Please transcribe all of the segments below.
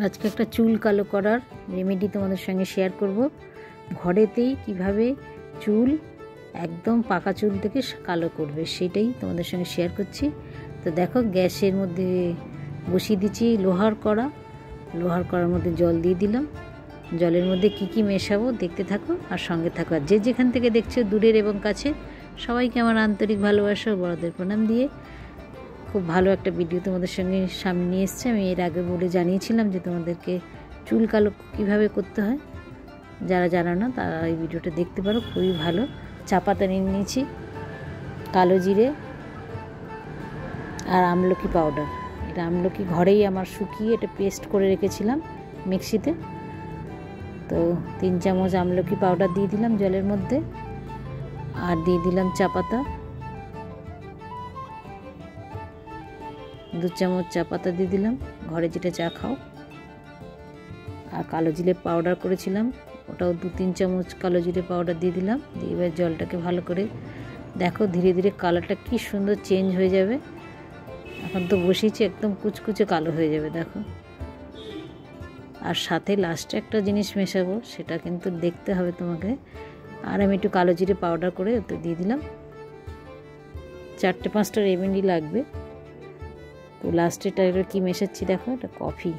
আজকে একটা চুল কালো করার রেমেডি তোমাদের সঙ্গে শেয়ার করব। ঘরেতেই কিভাবে চুল একদম পাকা চুল থেকে কালো করবে সেটাই তোমাদের সঙ্গে শেয়ার করছি। তো দেখো, গ্যাসের মধ্যে বসিয়ে দিচ্ছি লোহার কড়ার মধ্যে জল দিয়ে দিলাম। জলের মধ্যে কি কি মেশাবো দেখতে থাকো আর সঙ্গে থাকো। আর যে যেখান থেকে দেখছো দূরের এবং কাছে সবাইকে আমার আন্তরিক ভালোবাসা ও বড়দের প্রণাম দিয়ে খুব ভালো একটা ভিডিও তোমাদের সঙ্গে সামনে নিয়ে এসেছি। আমি এর আগে বলে জানিয়েছিলাম যে তোমাদেরকে চুল কালো কীভাবে করতে হয়, যারা জানো না তারা এই ভিডিওটা দেখতে পারো, খুবই ভালো। চা পাতা নিয়ে নিয়েছি, কালো জিরে আর আমলকি পাউডার। এটা আমলকি ঘরেই আমার শুকিয়ে এটা পেস্ট করে রেখেছিলাম মিক্সিতে। তো 3 চামচ আমলকি পাউডার দিয়ে দিলাম জলের মধ্যে, আর দিয়ে দিলাম চা পাতা, 2 চামচ চা পাতা দিয়ে দিলাম, ঘরে যেটা চা খাও। আর কালো জিরে পাউডার করেছিলাম ওটাও 2-3 চামচ কালো জিরে পাউডার দিয়ে দিলাম। দিয়ে এবার জলটাকে ভালো করে দেখো, ধীরে ধীরে কালারটা কি সুন্দর চেঞ্জ হয়ে যাবে। এখন তো বসিয়েছি, একদম কুচকুচে কালো হয়ে যাবে দেখো। আর সাথে লাস্টে একটা জিনিস মেশাবো, সেটা কিন্তু দেখতে হবে তোমাকে। আর আমি একটু কালো জিরে পাউডার করে ওতে দিয়ে দিলাম। 4-5টা রেমেডি লাগবে। তো লাস্টেটা কি মেশাচ্ছি দেখো, এটা কফি।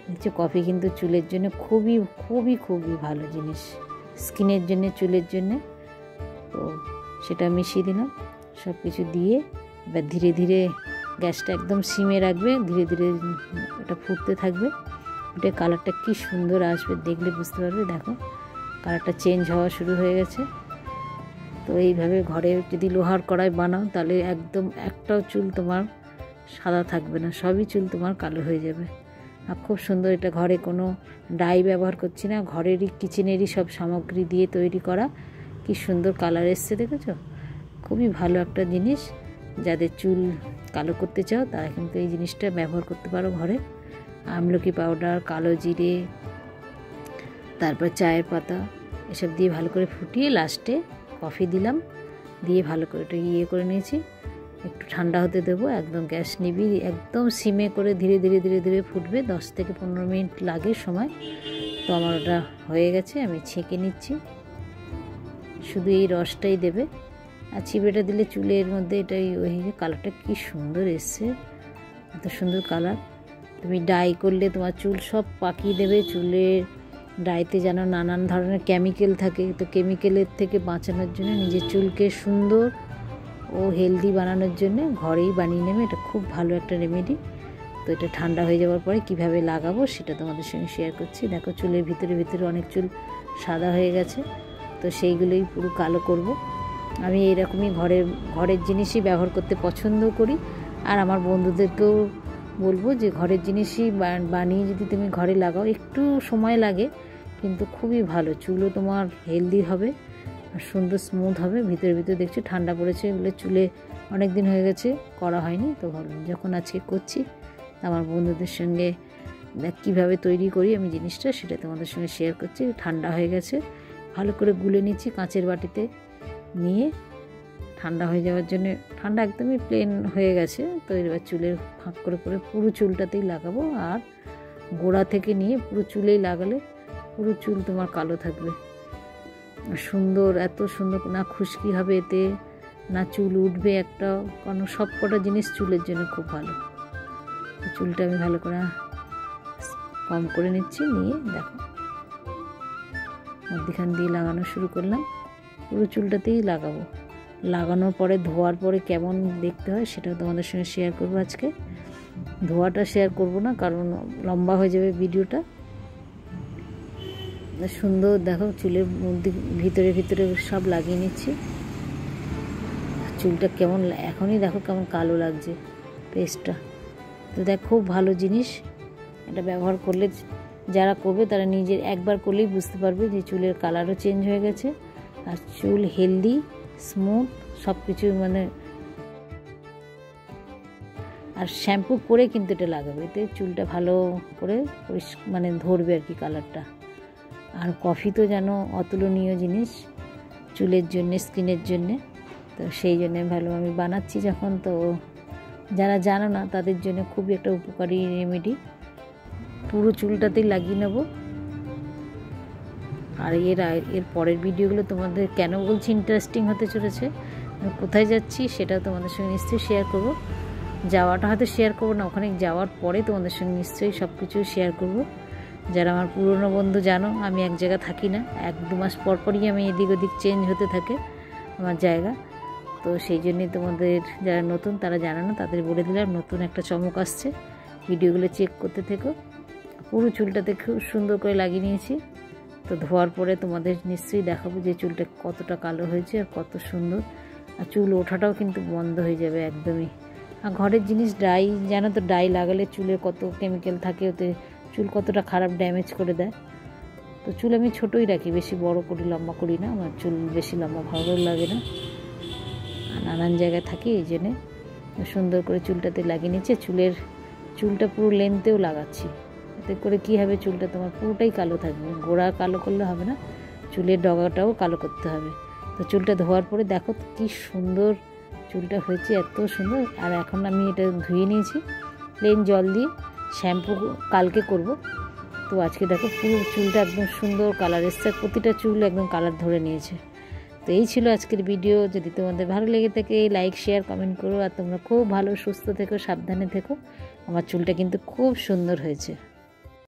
দেখছো, কফি কিন্তু চুলের জন্য খুবই খুবই খুবই ভালো জিনিস, স্কিনের জন্য, চুলের জন্য। তো সেটা মিশিয়ে দিলাম। সব কিছু দিয়ে এবার ধীরে ধীরে গ্যাসটা একদম সিমে রাখবে, ধীরে ধীরে এটা ফুটতে থাকবে। এটা কালারটা কি সুন্দর আসবে, দেখলে বুঝতে পারবে। দেখো কালারটা চেঞ্জ হওয়া শুরু হয়ে গেছে। তো এইভাবে ঘরে যদি লোহার কড়াই বানাও তাহলে একদম একটাও চুল তোমার সাদা থাকবে না, সবই চুল তোমার কালো হয়ে যাবে। আর খুব সুন্দর, এটা ঘরে কোনো ডাই ব্যবহার করছি না, ঘরেরই কিচেনেরই সব সামগ্রী দিয়ে তৈরি করা। কি সুন্দর কালার এসছে দেখেছো, খুবই ভালো একটা জিনিস। যাদের চুল কালো করতে চাও তারা কিন্তু এই জিনিসটা ব্যবহার করতে পারো ঘরে। আমলকি পাউডার, কালো জিরে, তারপর চায়ের পাতা, এসব দিয়ে ভালো করে ফুটিয়ে লাস্টে কফি দিলাম, দিয়ে ভালো করে এটা করে নিয়েছি। একটু ঠান্ডা হতে দেবো, একদম গ্যাস নিবি, একদম সিমে করে ধীরে ধীরে ধীরে ধীরে ফুটবে। 10 থেকে 15 মিনিট লাগে সময়। তো আমার ওটা হয়ে গেছে, আমি ছেঁকে নিচ্ছি। শুধু এই রসটাই দেবে, আর চিবেটা দিলে চুলের মধ্যে এটাই ওই যে কালারটা কি সুন্দর এসছে, এত সুন্দর কালার। তুমি ডাই করলে তোমার চুল সব পাকিয়ে দেবে। চুলের ডাইতে যেন নানান ধরনের কেমিক্যাল থাকে, তো কেমিক্যালের থেকে বাঁচানোর জন্য নিজের চুলকে সুন্দর ও হেলদি বানানোর জন্য ঘরেই বানিয়ে নেবে। এটা খুব ভালো একটা রেমেডি। তো এটা ঠান্ডা হয়ে যাওয়ার পরে কিভাবে লাগাবো সেটা তোমাদের সঙ্গে শেয়ার করছি। দেখো চুলের ভিতরে ভিতরে অনেক চুল সাদা হয়ে গেছে, তো সেইগুলোই পুরো কালো করব। আমি এরকমই ঘরের জিনিসই ব্যবহার করতে পছন্দ করি। আর আমার বন্ধুদেরকেও বলবো যে ঘরের জিনিসই বানিয়ে যদি তুমি ঘরে লাগাও, একটু সময় লাগে কিন্তু খুবই ভালো, চুলও তোমার হেলদি হবে আর সুন্দর স্মুথ হবে। ভিতরে ভিতরে দেখছি ঠান্ডা পড়েছে বলে চুলে অনেক দিন হয়ে গেছে করা হয়নি, তো ভাবলাম যখন আজকে করছি আমার বন্ধুদের সঙ্গে কীভাবে তৈরি করি আমি জিনিসটা, সেটা তোমাদের সঙ্গে শেয়ার করছি। ঠান্ডা হয়ে গেছে, ভালো করে গুলে নিচ্ছি কাঁচের বাটিতে নিয়ে। ঠান্ডা হয়ে যাওয়ার জন্য, ঠান্ডা একদমই প্লেন হয়ে গেছে। তো এবার চুলের ফাঁক করে করে পুরো চুলটাতেই লাগাবো, আর গোড়া থেকে নিয়ে পুরো চুলেই লাগালে পুরো চুল তোমার কালো থাকবে। সুন্দর, এত সুন্দর, না খুশকি হবে এতে, না চুল উঠবে একটা, কারণ সব কটা জিনিস চুলের জন্য খুব ভালো। চুলটা আমি ভালো করে কম করে নিচ্ছি, নিয়ে দেখো মধ্যখান দিয়ে লাগানো শুরু করলাম। পুরো চুলটাতেই লাগাবো। লাগানোর পরে ধোয়ার পরে কেমন দেখতে হয় সেটাও তোমাদের সঙ্গে শেয়ার করবো আজকে। ধোয়াটা শেয়ার করব না, কারণ লম্বা হয়ে যাবে ভিডিওটা। সুন্দর দেখো চুলের মধ্যে ভিতরে ভিতরে সব লাগিয়ে নিচ্ছি। চুলটা কেমন এখনই দেখো কেমন কালো লাগছে পেস্টটা। তো দেখ খুব ভালো জিনিস, এটা ব্যবহার করলে যারা করবে তারা নিজের একবার করলেই বুঝতে পারবে যে চুলের কালারও চেঞ্জ হয়ে গেছে আর চুল হেলদি স্মুথ সব কিছু। মানে আর শ্যাম্পু করে কিন্তু এটা লাগাবে, এতে চুলটা ভালো করে মানে ধরবে আর কি কালারটা। আর কফি তো যেন অতুলনীয় জিনিস চুলের জন্যে, স্কিনের জন্যে। তো সেই জন্যে ভালো আমি বানাচ্ছি যখন, তো যারা জানো না তাদের জন্য খুবই একটা উপকারী রেমেডি। পুরো চুলটাতেই লাগিয়ে নেব। আর এর পরের ভিডিওগুলো তোমাদের কেন বলছি ইন্টারেস্টিং হতে চলেছে, কোথায় যাচ্ছি সেটাও তোমাদের সঙ্গে নিশ্চয়ই শেয়ার করব। যাওয়াটা হয়তো শেয়ার করবো না, ওখানে যাওয়ার পরে তোমাদের সঙ্গে নিশ্চয়ই সব কিছু শেয়ার করব। যারা আমার পুরনো বন্ধু জানো আমি এক জায়গা থাকি না, 1-2 মাস পর পরই আমি এদিক ওদিক চেঞ্জ হতে থাকে আমার জায়গা। তো সেই জন্যই তোমাদের যারা নতুন তারা জানো না, তাদের বলে দিলাম নতুন একটা চমক আসছে, ভিডিওগুলো চেক করতে থেকো। পুরো চুলটাতে খুব সুন্দর করে লাগিয়ে নিয়েছি। তো ধোয়ার পরে তোমাদের নিশ্চয়ই দেখাবো যে চুলটা কতটা কালো হয়েছে আর কত সুন্দর। আর চুল ওঠাটাও কিন্তু বন্ধ হয়ে যাবে একদমই। আর ঘরের জিনিস ডাই, জানো তো ডাই লাগালে চুলে কত কেমিক্যাল থাকে, ওতে চুল কতটা খারাপ ড্যামেজ করে দেয়। তো চুল আমি ছোটোই রাখি, বেশি বড় করি, লম্বা করি না, আমার চুল বেশি লম্বা ভালো লাগে না। আর নানান জায়গায় থাকি, এই জন্যে সুন্দর করে চুলটাতে লাগিয়ে নিচ্ছে। চুলটা পুরো লেন্থেও লাগাচ্ছি, এতে করে কী হবে, চুলটা তোমার পুরোটাই কালো থাকবে। গোড়া কালো করলে হবে না, চুলের ডগাটাও কালো করতে হবে। তো চুলটা ধোয়ার পরে দেখো কি সুন্দর চুলটা হয়েছে, এত সুন্দর। আর এখন আমি এটা ধুয়ে নিয়েছি প্লেন জল দিয়ে, শ্যাম্পু কালকে করব। তো আজকে দেখো পুরো চুলটা একদম সুন্দর কালার এসছে, প্রতিটা চুল একদম কালার ধরে নিয়েছে। তো এই ছিল আজকের ভিডিও। যদি তোমাদের ভালো লেগে থাকে লাইক শেয়ার কমেন্ট করো। আর তোমরা খুব ভালো সুস্থ থেকো, সাবধানে থেকো। আমার চুলটা কিন্তু খুব সুন্দর হয়েছে।